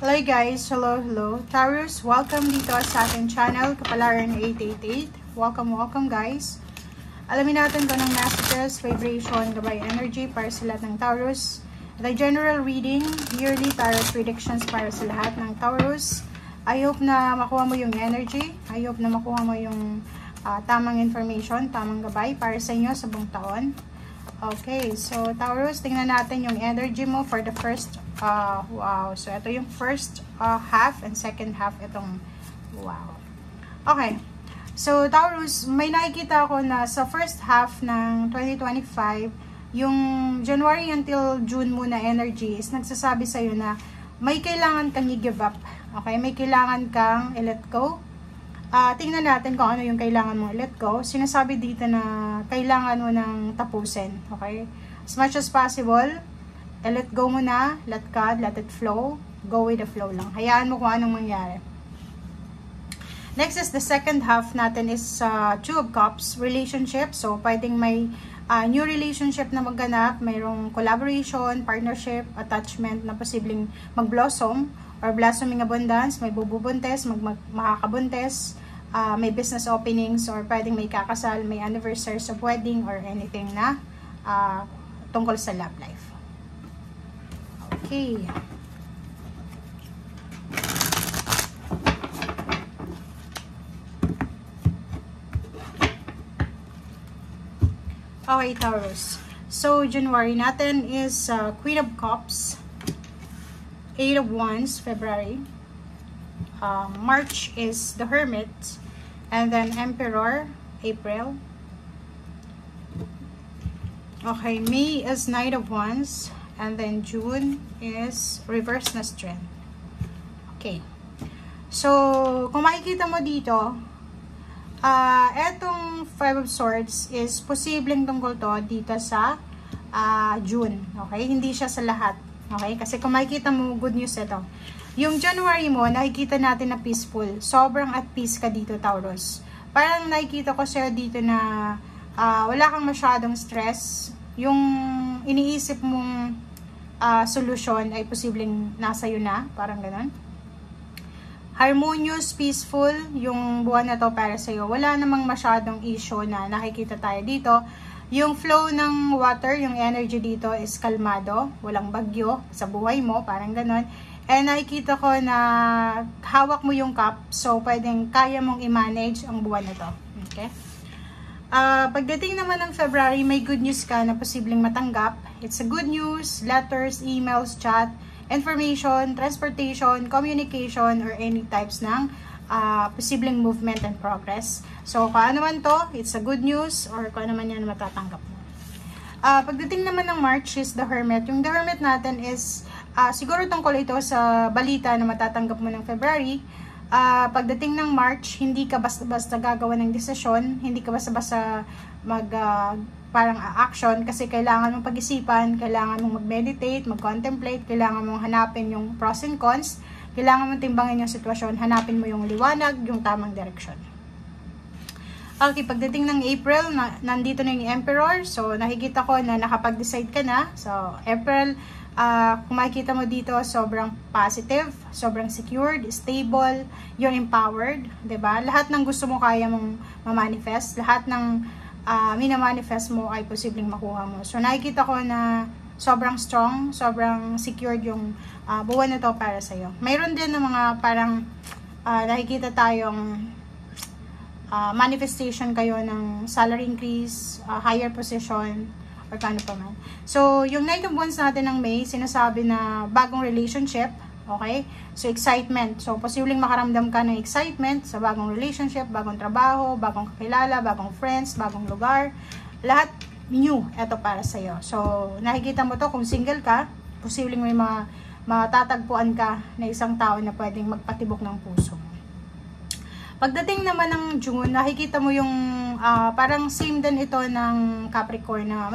Hello guys, hello. Taurus, welcome dito sa ating channel, Kapalaran 888. Welcome guys. Alamin natin kung anong messages, vibration, gabay energy para sa lahat ng Taurus. The general reading, yearly tarot predictions para sa lahat ng Taurus. I hope na makuha mo yung energy. I hope na makuha mo yung tamang information, tamang gabay para sa inyo sa buong taon. Okay, so Taurus, tingnan natin yung energy mo for the first, wow. So, ito yung first half and second half, itong, wow. Okay, so Taurus, may nakikita ako na sa first half ng 2025, yung January until June muna energy is nagsasabi sa'yo na may kailangan kang i-give up. Okay, may kailangan kang i-let go. Tingnan natin kung ano yung kailangan mo let go. Sinasabi dito na kailangan mo nang tapusin. Okay? As much as possible, let go mo na, let God, let it flow. Go with the flow lang. Hayaan mo kung anong mangyari. Next is the second half natin is Two of Cups, relationship. So, pwedeng may new relationship na magganap, mayroong collaboration, partnership, attachment na posibleng mag-blossom or blossoming abundance, may bububuntes, makakabuntes, may business openings, or pwedeng may kakasal, may anniversaries of wedding, or anything na tungkol sa love life. Okay. Okay, Taurus. So, January natin is Queen of Cups, Eight of Wands, February. March is the Hermit, and then Emperor, April. Okay, May is Knight of Wands, and then June is Reverse na Strength. Okay. So, kung makikita mo dito, etong Five of Swords is posibleng tungkol to dito sa June. Okay? Hindi siya sa lahat. Okay? Kasi kung makikita mo, good news ito. Yung January mo, nakikita natin na peaceful. Sobrang at peace ka dito, Taurus. Parang nakikita ko sa'yo dito na wala kang masyadong stress. Yung iniisip mong solusyon ay posibleng nasa iyo na. Parang ganun. Harmonious, peaceful, yung buwan na to para sa'yo. Wala namang masyadong issue na nakikita tayo dito. Yung flow ng water, yung energy dito is kalmado. Walang bagyo sa buhay mo. Parang ganun. And nakikita ko na hawak mo yung cup, so pwedeng kaya mong i-manage ang buwan na to. Okay? Pagdating naman ng February, may good news ka na posibleng matanggap. It's a good news, letters, emails, chat, information, transportation, communication, or any types ng posibleng movement and progress. So, kung ano man to, it's a good news, or kung ano man yan matatanggap mo. Pagdating naman ng March is the Hermit. Yung the Hermit natin is siguro tungkol ito sa balita na matatanggap mo ng February. Pagdating ng March, hindi ka basta-basta gagawa ng desisyon, hindi ka basta-basta parang action, kasi kailangan mong pag-isipan, kailangan mong mag-meditate, mag-contemplate, kailangan mong hanapin yung pros and cons, kailangan mong timbangin yung sitwasyon, hanapin mo yung liwanag, yung tamang direksyon. Okay, pagdating ng April, nandito na yung Emperor. So, nakikita ko na nakapag-decide ka na. So, April, kung makikita mo dito, sobrang positive, sobrang secured, stable, you're empowered, diba? Lahat ng gusto mo kaya mong ma-manifest, lahat ng mina-manifest mo ay posibleng makuha mo. So, nakikita ko na sobrang strong, sobrang secured yung buwan na to para sa'yo. Mayroon din ng mga parang nakikita tayong manifestation kayo ng salary increase, higher position, or paano pa man. So, yung Knight of Wands natin ng May, sinasabi na bagong relationship, okay? So, excitement. So, posibleng makaramdam ka ng excitement sa bagong relationship, bagong trabaho, bagong kakilala, bagong friends, bagong lugar. Lahat new, eto para sa'yo. So, nakikita mo to kung single ka, posibleng may matatagpuan ka na isang tao na pwedeng magpatibok ng puso. Pagdating naman ng June, nakikita mo yung parang same din ito ng Capricorn na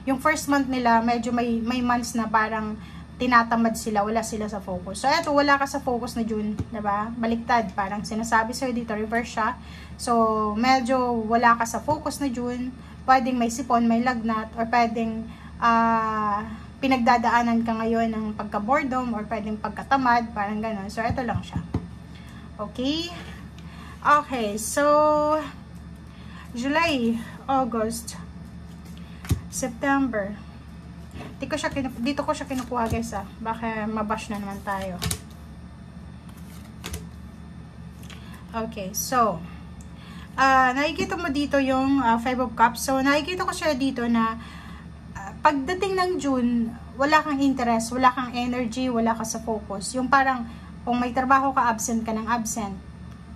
yung first month nila, medyo may months na parang tinatamad sila, wala sila sa focus. So, eto, wala ka sa focus na June, diba? Baliktad, parang sinasabi sa'yo dito, reverse siya. So, medyo wala ka sa focus na June, pwedeng may sipon, may lagnat, or pwedeng pinagdadaanan ka ngayon ng pagka-boredom or pwedeng pagkatamad, parang ganun. So, ito lang siya. Okay? Okay, so, July, August, September. Dito ko siya kinukuha guys baka mabash na naman tayo. Okay, so, nakikita mo dito yung Five of Cups. So, nakikita ko siya dito na pagdating ng June, wala kang interest, wala kang energy, wala ka sa focus. Yung parang, kung may trabaho ka, absent ka ng absent.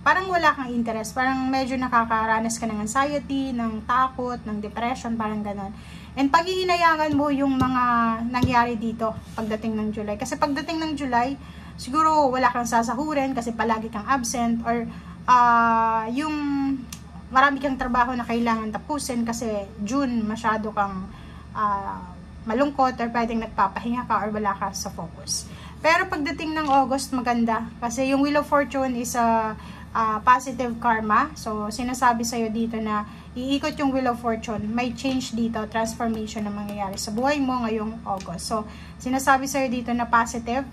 Parang wala kang interest, parang medyo nakakaranas ka ng anxiety, ng takot, ng depression, parang ganon. And pag hihinayangan mo yung mga nangyari dito pagdating ng July. Kasi pagdating ng July, siguro wala kang sasahurin kasi palagi kang absent or yung marami kang trabaho na kailangan tapusin kasi June masyado kang malungkot or pwedeng nagpapahinga ka or wala ka sa focus. Pero pagdating ng August maganda kasi yung Wheel of Fortune is positive karma. So sinasabi sa'yo dito na iikot yung Wheel of Fortune, may change dito, transformation na mangyayari sa buhay mo ngayong August. So sinasabi sa'yo dito na positive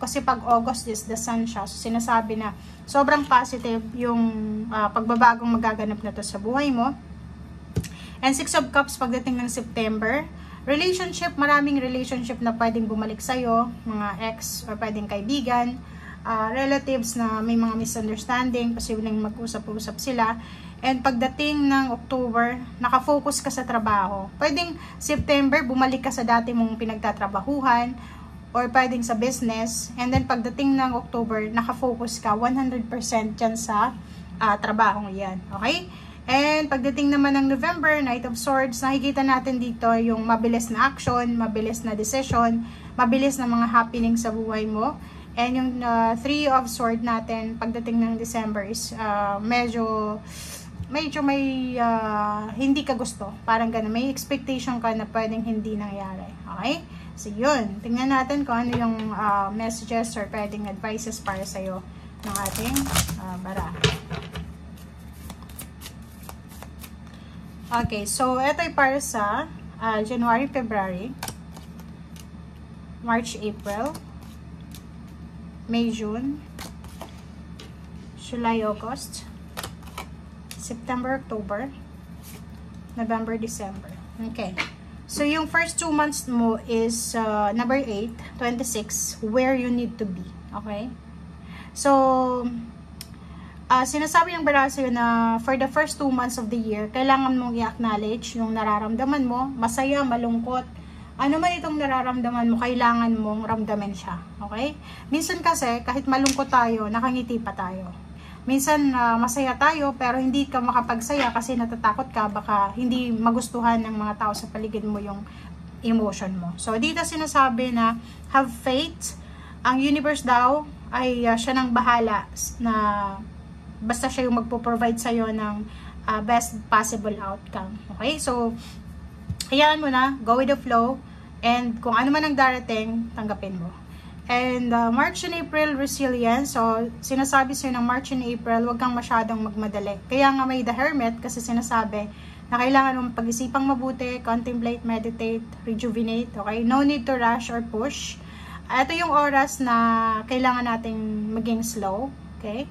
kasi pag August is the sun siya. So sinasabi na sobrang positive yung pagbabagong magaganap na to sa buhay mo. And Six of Cups pagdating ng September. Relationship, maraming relationship na pwedeng bumalik sa'yo, mga ex or pwedeng kaibigan, relatives na may mga misunderstanding, posibleng mag-usap-usap sila. And pagdating ng October, nakafocus ka sa trabaho. Pwedeng September, bumalik ka sa dati mong pinagtatrabahuhan, or pwedeng sa business, and then pagdating ng October, nakafocus ka 100% dyan sa trabahong yan. Okay? And pagdating naman ng November, Knight of Swords, nakikita natin dito yung mabilis na action, mabilis na decision, mabilis na mga happening sa buhay mo. And yung Three of Swords natin, pagdating ng December is medyo may hindi ka gusto. Parang gano'n, may expectation ka na pwedeng hindi nangyari. Okay? So, yun. Tingnan natin kung ano yung messages or pwedeng advices para sa'yo ng ating bara. Okay, so ito ay para sa January, February, March, April, May, June, July, August, September, October, November, December. Okay. So, yung first 2 months mo is number 8, 26, where you need to be. Okay? So, sinasabi ng bara sa'yo na for the first 2 months of the year, kailangan mong i-acknowledge yung nararamdaman mo, masaya, malungkot, ano man itong nararamdaman mo, kailangan mong ramdaman siya. Okay? Minsan kasi, kahit malungkot tayo, nakangiti pa tayo. Minsan masaya tayo pero hindi ka makapagsaya kasi natatakot ka baka hindi magustuhan ng mga tao sa paligid mo yung emotion mo. So dito sinasabi na have faith. Ang universe daw ay siya nang bahala na basta siya yung magpo-provide sa'yo ng best possible outcome. Okay? So hayaan mo na, go with the flow, and kung ano man ang darating, tanggapin mo. And March and April, resilience. So, sinasabi sa'yo ng March and April, huwag kang masyadong magmadali. Kaya nga may The Hermit kasi sinasabi na kailangan mong pag-isipang mabuti, contemplate, meditate, rejuvenate. Okay? No need to rush or push. Ito yung oras na kailangan nating maging slow. Okay?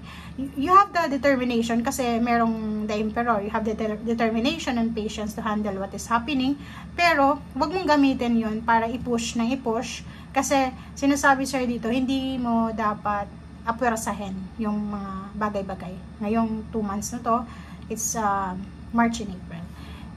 You have the determination kasi merong the Emperor. You have the determination and patience to handle what is happening. Pero, huwag mong gamitin yun para i-push ng i-push. Kasi, sinasabi sa'yo dito, hindi mo dapat apwersahin yung mga bagay-bagay. Ngayong 2 months na to, it's March and April.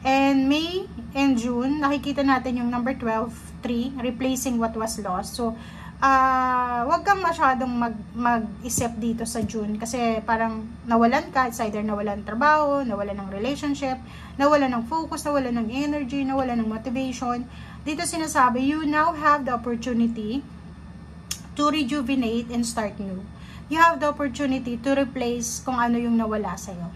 And May and June, nakikita natin yung number 12, 3, replacing what was lost. So, wag kang masyadong mag-isip dito sa June kasi parang nawalan ka, it's either nawalan trabaho, nawalan ng relationship, nawalan ng focus, nawalan ng energy, nawalan ng motivation. Dito sinasabi, you now have the opportunity to rejuvenate and start new. You have the opportunity to replace kung ano yung nawala sa'yo.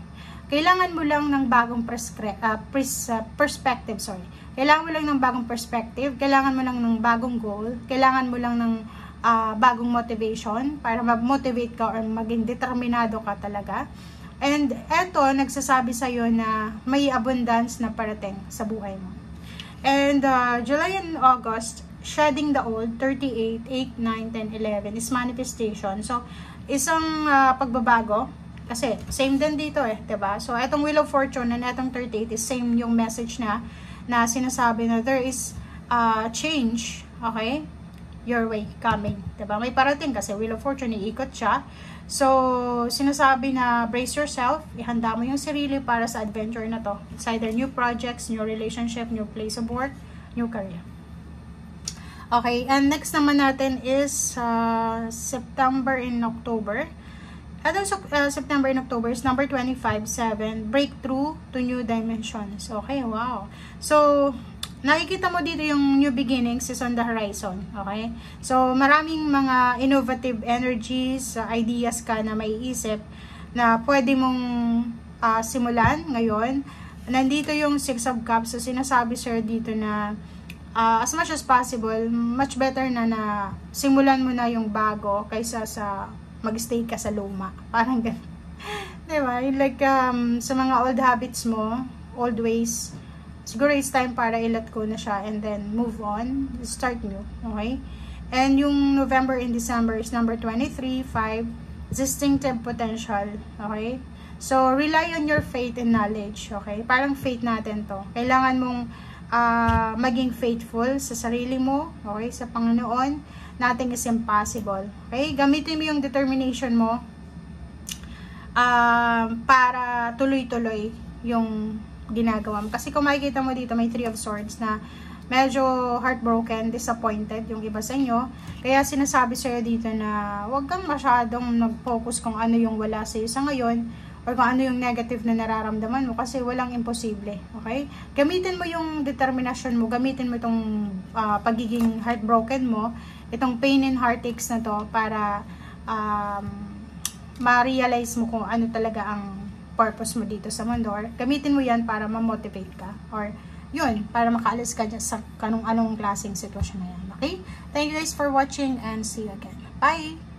Kailangan mo lang ng bagong perspective, sorry. Kailangan mo lang ng bagong perspective, kailangan mo lang ng bagong goal, kailangan mo lang ng bagong motivation para mag-motivate ka or maging determinado ka talaga. And eto, nagsasabi sa'yo na may abundance na parating sa buhay mo. And July and August, shedding the old, 38, 8, 9, 10, 11 is manifestation. So, isang pagbabago, kasi same din dito diba? So, etong Wheel of Fortune and etong 38 is same yung message na sinasabi na there is change, okay? Your way coming, diba? May parating kasi Wheel of Fortune, iikot siya. So, sinasabi na brace yourself, ihanda mo yung sarili para sa adventure na to. It's either new projects, new relationship, new place of work, new career. Okay, and next naman natin is September and October. September and October is number 25, 7, breakthrough to new dimensions. Okay, wow. So, nakikita mo dito yung new beginnings is on the horizon. Okay? So, maraming mga innovative energies, ideas ka na maiisip na pwede mong simulan ngayon. Nandito yung 6 of Cups. So, sinasabi sir dito na as much as possible, much better na simulan mo na yung bago kaysa sa mag-stay ka sa luma. Parang ganun. Diba? Like, sa mga old habits mo, old ways, siguro it's time para i-let go na siya and then move on, start new. Okay? And yung November and December is number 23, 5, distinctive potential. Okay? So, rely on your faith and knowledge. Okay? Parang faith natin to. Kailangan mong maging faithful sa sarili mo, okay, sa Panginoon. Nothing is impossible. Okay? Gamitin mo yung determination mo para tuloy-tuloy yung ginagawa mo. Kasi kung makikita mo dito, may 3 of Swords na medyo heartbroken, disappointed yung iba sa inyo. Kaya sinasabi sa'yo dito na huwag kang masyadong nag-focus kung ano yung wala sa'yo sa ngayon or kung ano yung negative na nararamdaman mo kasi walang imposible. Okay? Gamitin mo yung determinasyon mo, gamitin mo itong pagiging heartbroken mo, itong pain and heartaches na to para ma-realize mo kung ano talaga ang purpose mo dito sa mundo, or gamitin mo yan para ma-motivate ka, or yun, para makaalis ka dyan sa anong klaseng sitwasyon na yan. Okay? Thank you guys for watching and see you again. Bye!